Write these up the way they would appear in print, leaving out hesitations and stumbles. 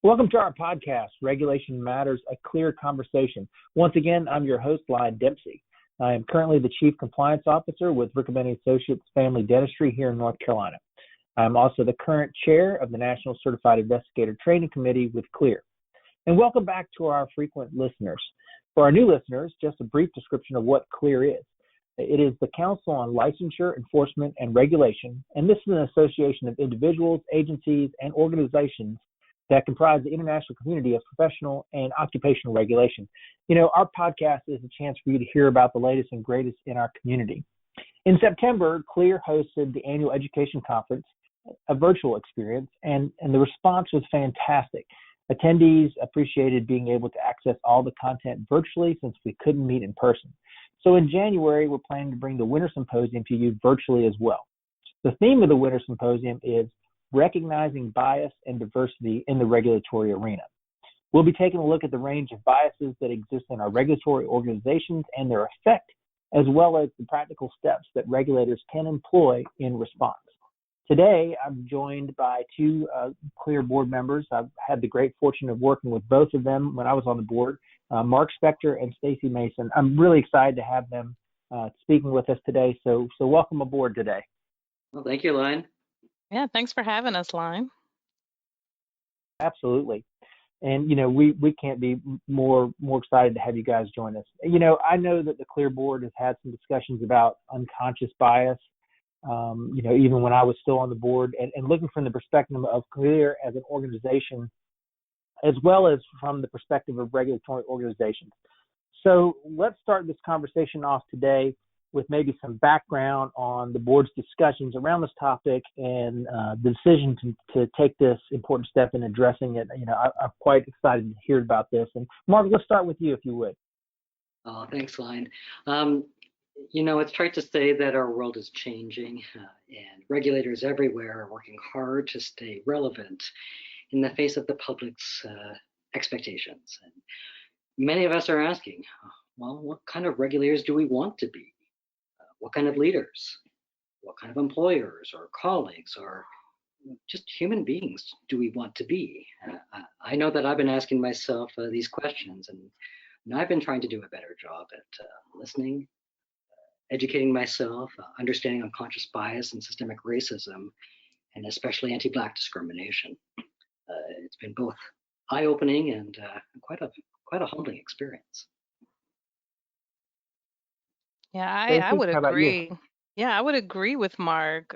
Welcome to our podcast, Regulation Matters, a Clear Conversation. Once again, I'm your host, Lyon Dempsey. I am currently the Chief Compliance Officer with Riccobene Associates Family Dentistry here in North Carolina. I'm also the current chair of the National Certified Investigator Training Committee with CLEAR. And welcome back to our frequent listeners. For our new listeners, just a brief description of what CLEAR is. It is the Council on Licensure, Enforcement, and Regulation, and this is an association of individuals, agencies, and organizations that comprise the international community of professional and occupational regulation. You know, our podcast is a chance for you to hear about the latest and greatest in our community. In September, CLEAR hosted the annual education conference, a virtual experience, and the response was fantastic. Attendees appreciated being able to access all the content virtually since we couldn't meet in person. So in January, we're planning to bring the Winter Symposium to you virtually as well. The theme of the Winter Symposium is Recognizing Bias and Diversity in the Regulatory Arena. We'll be taking a look at the range of biases that exist in our regulatory organizations and their effect, as well as the practical steps that regulators can employ in response. Today, I'm joined by two CLEAR board members. I've had the great fortune of working with both of them when I was on the board, Mark Spector and Stacy Mason. I'm really excited to have them speaking with us today, so welcome aboard today. Well, thank you, Lyon. Yeah, thanks for having us, Lyon. Absolutely. And, you know, we can't be more excited to have you guys join us. You know, I know that the CLEAR board has had some discussions about unconscious bias, you know, even when I was still on the board, and looking from the perspective of CLEAR as an organization, as well as from the perspective of regulatory organizations. So let's start this conversation off today with maybe some background on the board's discussions around this topic and the decision to take this important step in addressing it. You know, I'm quite excited to hear about this. And Mark, let's start with you, if you would. Oh, thanks, Lyon. You know, it's trite to say that our world is changing, and regulators everywhere are working hard to stay relevant in the face of the public's expectations. And many of us are asking, well, what kind of regulators do we want to be? What kind of leaders, what kind of employers or colleagues or just human beings do we want to be? I know that I've been asking myself these questions, and I've been trying to do a better job at listening, educating myself, understanding unconscious bias and systemic racism, and especially anti-Black discrimination. It's been both eye-opening and quite a humbling experience. Yeah, I would agree. Yeah, I would agree with Mark.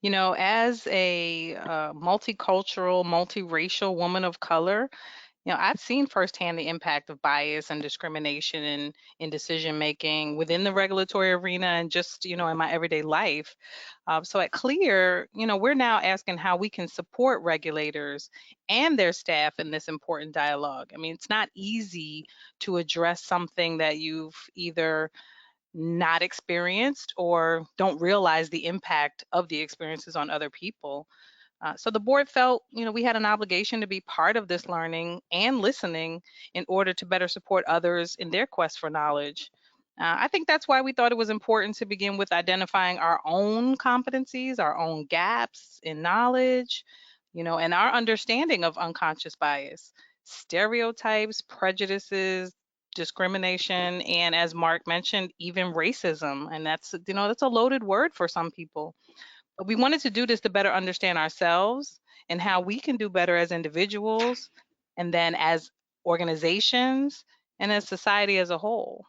You know, as a multicultural, multiracial woman of color, you know, I've seen firsthand the impact of bias and discrimination in decision making within the regulatory arena and just, you know, in my everyday life. So at CLEAR, you know, we're now asking how we can support regulators and their staff in this important dialogue. I mean, it's not easy to address something that you've either not experienced or don't realize the impact of the experiences on other people. So the board felt, you know, we had an obligation to be part of this learning and listening in order to better support others in their quest for knowledge. I think that's why we thought it was important to begin with identifying our own competencies, our own gaps in knowledge, you know, and our understanding of unconscious bias, stereotypes, prejudices, discrimination, and as Mark mentioned, even racism. And that's, you know, that's a loaded word for some people. But we wanted to do this to better understand ourselves and how we can do better as individuals, and then as organizations, and as society as a whole.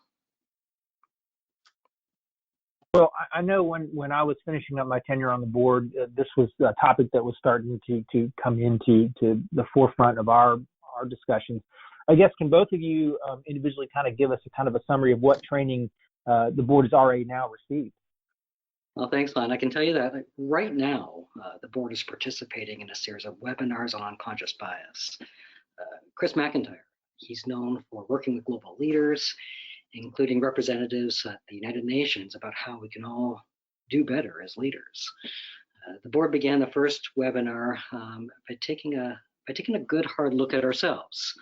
Well, I know when I was finishing up my tenure on the board, this was a topic that was starting to come into the forefront of our discussions. I guess, can both of you individually kind of give us a summary of what training the board has already now received? Well, thanks, Lon. I can tell you that right now, the board is participating in a series of webinars on unconscious bias. Chris McIntyre, he's known for working with global leaders, including representatives at the United Nations, about how we can all do better as leaders. The board began the first webinar by taking a good hard look at ourselves,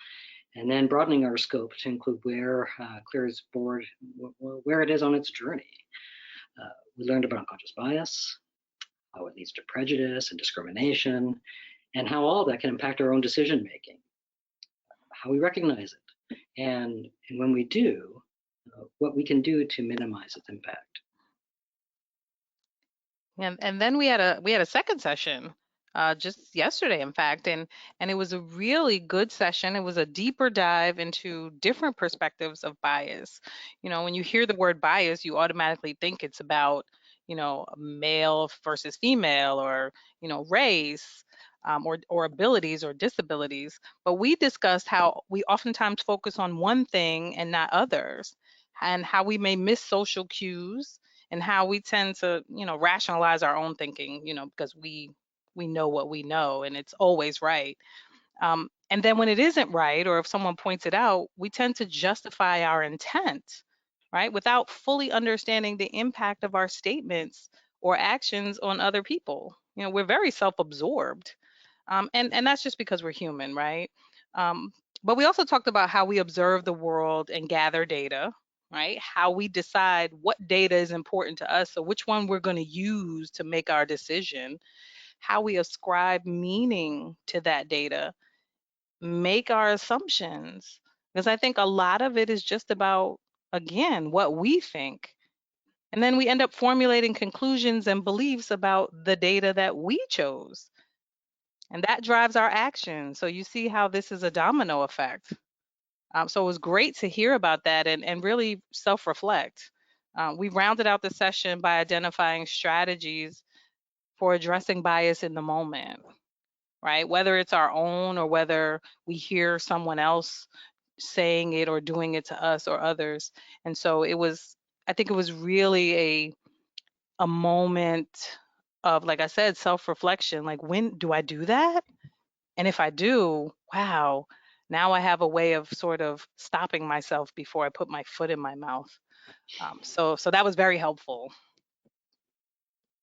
and then broadening our scope to include where CLEAR's board, where it is on its journey. We learned about unconscious bias, how it leads to prejudice and discrimination, and how all that can impact our own decision making, how we recognize it, and when we do, what we can do to minimize its impact. And then we had a second session just yesterday, in fact, and it was a really good session. It was a deeper dive into different perspectives of bias. When you hear the word bias, you automatically think it's about male versus female, or race, or abilities or disabilities. But we discussed how we oftentimes focus on one thing and not others, and how we may miss social cues, and how we tend to rationalize our own thinking, because we know what we know and it's always right. And then when it isn't right, or if someone points it out, we tend to justify our intent, right, without fully understanding the impact of our statements or actions on other people. We're very self-absorbed, and that's just because we're human, right? Um, but we also talked about how we observe the world and gather data, right? How we decide what data is important to us, so which one we're going to use to make our decision, how we ascribe meaning to that data, make our assumptions. Because I think a lot of it is just about, again, what we think. And then we end up formulating conclusions and beliefs about the data that we chose. And that drives our action. So you see how this is a domino effect. So it was great to hear about that and really self reflect. We rounded out the session by identifying strategies for addressing bias in the moment, right? Whether it's our own or whether we hear someone else saying it or doing it to us or others. And so I think it was really a moment of, like I said, self reflection. Like, when do I do that? And if I do, wow, now I have a way of sort of stopping myself before I put my foot in my mouth. So that was very helpful.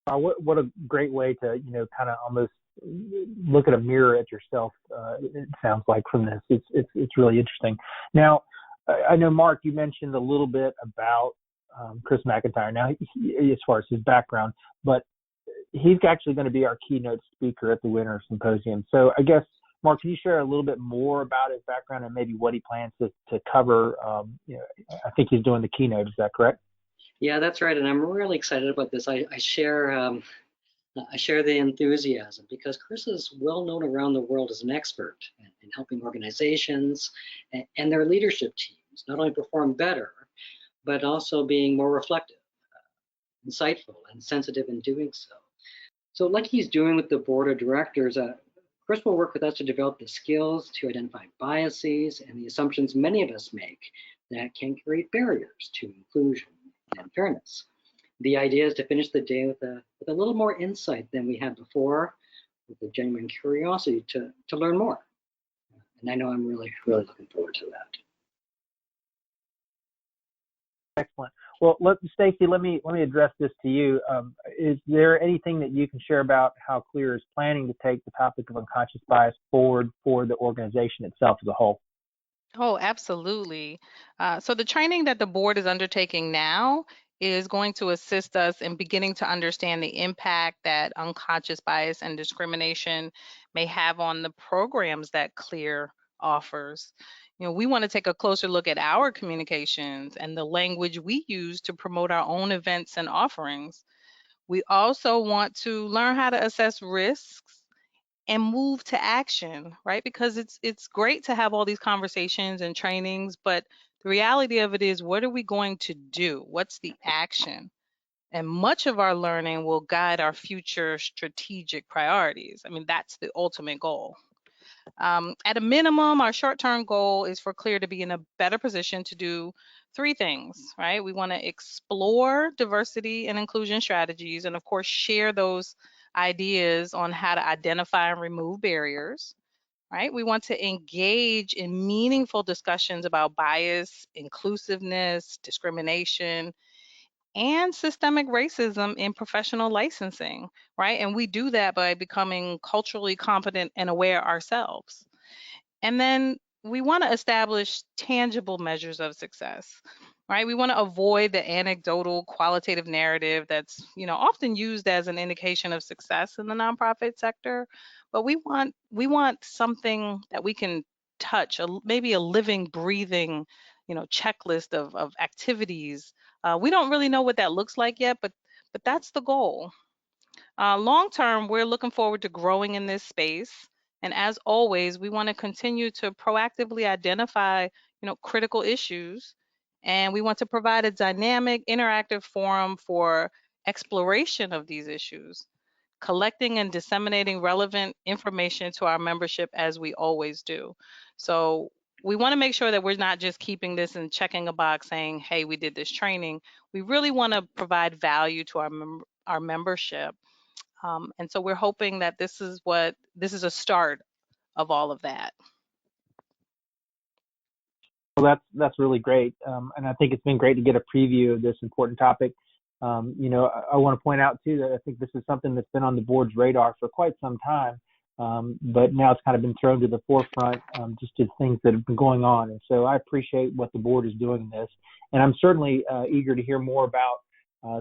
What a great way to kind of almost look at a mirror at yourself. It sounds like from this, it's really interesting. Now, I know Mark, you mentioned a little bit about Chris McIntyre. Now, as far as his background, but he's actually going to be our keynote speaker at the Winter Symposium. So I guess, Mark, can you share a little bit more about his background and maybe what he plans to cover? I think he's doing the keynote. Is that correct? Yeah, that's right, and I'm really excited about this. I share the enthusiasm because Chris is well known around the world as an expert in helping organizations and their leadership teams not only perform better, but also being more reflective, insightful, and sensitive in doing so. So, like he's doing with the board of directors, Chris will work with us to develop the skills to identify biases and the assumptions many of us make that can create barriers to inclusion and fairness. The idea is to finish the day with a little more insight than we had before, with a genuine curiosity to learn more. And I know I'm really, really looking forward to that. Excellent. Well, Stacy, let me address this to you. Is there anything that you can share about how CLEAR is planning to take the topic of unconscious bias forward for the organization itself as a whole? Oh, absolutely. So the training that the board is undertaking now is going to assist us in beginning to understand the impact that unconscious bias and discrimination may have on the programs that CLEAR offers. We want to take a closer look at our communications and the language we use to promote our own events and offerings. We also want to learn how to assess risks and move to action, right? Because it's great to have all these conversations and trainings, but the reality of it is, what are we going to do? What's the action? And much of our learning will guide our future strategic priorities. I mean, that's the ultimate goal. At a minimum, our short-term goal is for CLEAR to be in a better position to do three things, right? We want to explore diversity and inclusion strategies, and of course, share those ideas on how to identify and remove barriers, right? We want to engage in meaningful discussions about bias, inclusiveness, discrimination, and systemic racism in professional licensing, right? And we do that by becoming culturally competent and aware ourselves. And then we want to establish tangible measures of success. right? We want to avoid the anecdotal qualitative narrative that's, often used as an indication of success in the nonprofit sector. But we want something that we can touch, maybe a living, breathing, checklist of activities. We don't really know what that looks like yet, but that's the goal. Long term, we're looking forward to growing in this space. And as always, we want to continue to proactively identify, critical issues. And we want to provide a dynamic, interactive forum for exploration of these issues, collecting and disseminating relevant information to our membership as we always do. So we want to make sure that we're not just keeping this and checking a box saying, hey, we did this training. We really want to provide value to our membership. And so we're hoping that this is a start of all of that. Well, that's really great, and I think it's been great to get a preview of this important topic. I want to point out too that I think this is something that's been on the board's radar for quite some time, but now it's kind of been thrown to the forefront just to things that have been going on. And so I appreciate what the board is doing in this, and I'm certainly eager to hear more about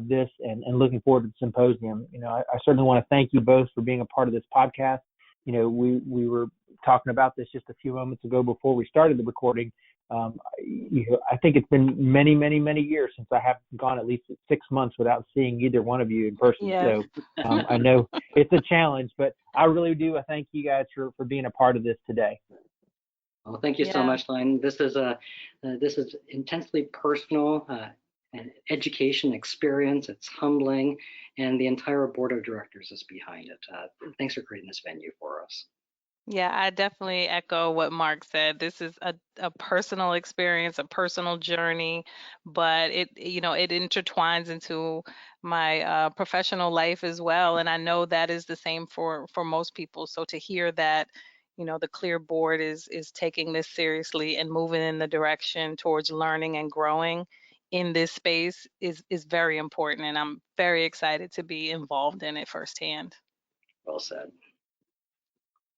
this and looking forward to the symposium. I certainly want to thank you both for being a part of this podcast. We were talking about this just a few moments ago before we started the recording. I think it's been many, many, many years since I have gone at least 6 months without seeing either one of you in person. Yeah. So I know it's a challenge, but I really do. I thank you guys for being a part of this today. Well, thank you so much, Line. This is intensely personal and education experience. It's humbling, and the entire board of directors is behind it. Thanks for creating this venue for us. Yeah, I definitely echo what Mark said. This is a personal experience, a personal journey, but it intertwines into my professional life as well. And I know that is the same for most people. So to hear that, the CLEAR board is taking this seriously and moving in the direction towards learning and growing in this space is very important. And I'm very excited to be involved in it firsthand. Well said.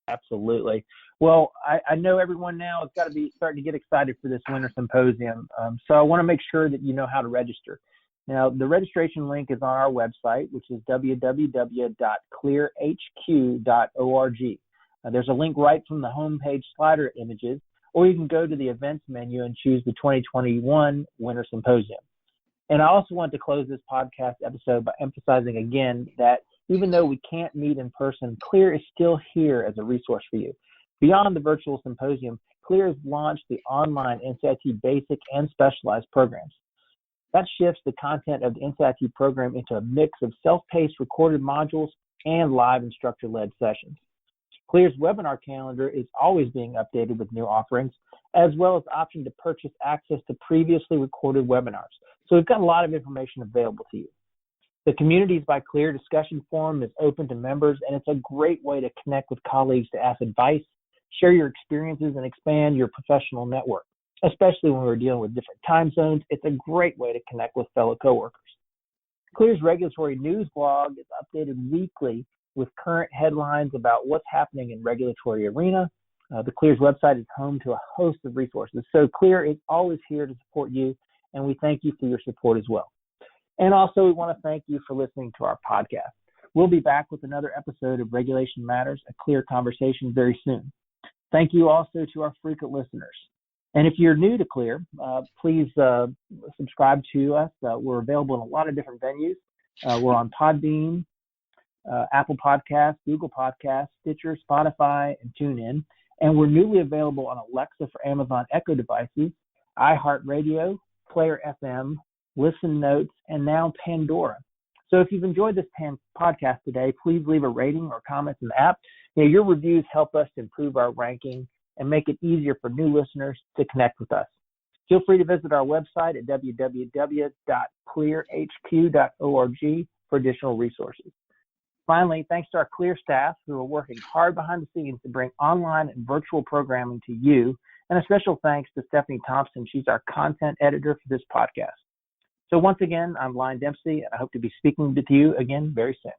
Absolutely. Well, I know everyone now has got to be starting to get excited for this winter symposium. So I want to make sure that you know how to register. Now, the registration link is on our website, which is www.clearhq.org. There's a link right from the homepage slider images, or you can go to the events menu and choose the 2021 Winter Symposium. And I also want to close this podcast episode by emphasizing again that even though we can't meet in person, CLEAR is still here as a resource for you. Beyond the virtual symposium, CLEAR has launched the online NCIT basic and specialized programs. That shifts the content of the NCIT program into a mix of self-paced recorded modules and live instructor-led sessions. CLEAR's webinar calendar is always being updated with new offerings, as well as the option to purchase access to previously recorded webinars. So we've got a lot of information available to you. The Communities by CLEAR discussion forum is open to members, and it's a great way to connect with colleagues to ask advice, share your experiences, and expand your professional network. Especially when we're dealing with different time zones, it's a great way to connect with fellow coworkers. CLEAR's regulatory news blog is updated weekly with current headlines about what's happening in regulatory arena. The CLEAR's website is home to a host of resources. So CLEAR is always here to support you, and we thank you for your support as well. And also, we want to thank you for listening to our podcast. We'll be back with another episode of Regulation Matters, a CLEAR conversation very soon. Thank you also to our frequent listeners. And if you're new to CLEAR, please subscribe to us. We're available in a lot of different venues. We're on Podbean, Apple Podcasts, Google Podcasts, Stitcher, Spotify, and TuneIn. And we're newly available on Alexa for Amazon Echo devices, iHeartRadio, Player FM, Listen Notes, and now Pandora. So if you've enjoyed this podcast today, please leave a rating or comment in the app. Your reviews help us to improve our ranking and make it easier for new listeners to connect with us. Feel free to visit our website at www.clearhq.org for additional resources. Finally, thanks to our CLEAR staff who are working hard behind the scenes to bring online and virtual programming to you. And a special thanks to Stephanie Thompson. She's our content editor for this podcast. So once again, I'm Lyon Dempsey, and I hope to be speaking with you again very soon.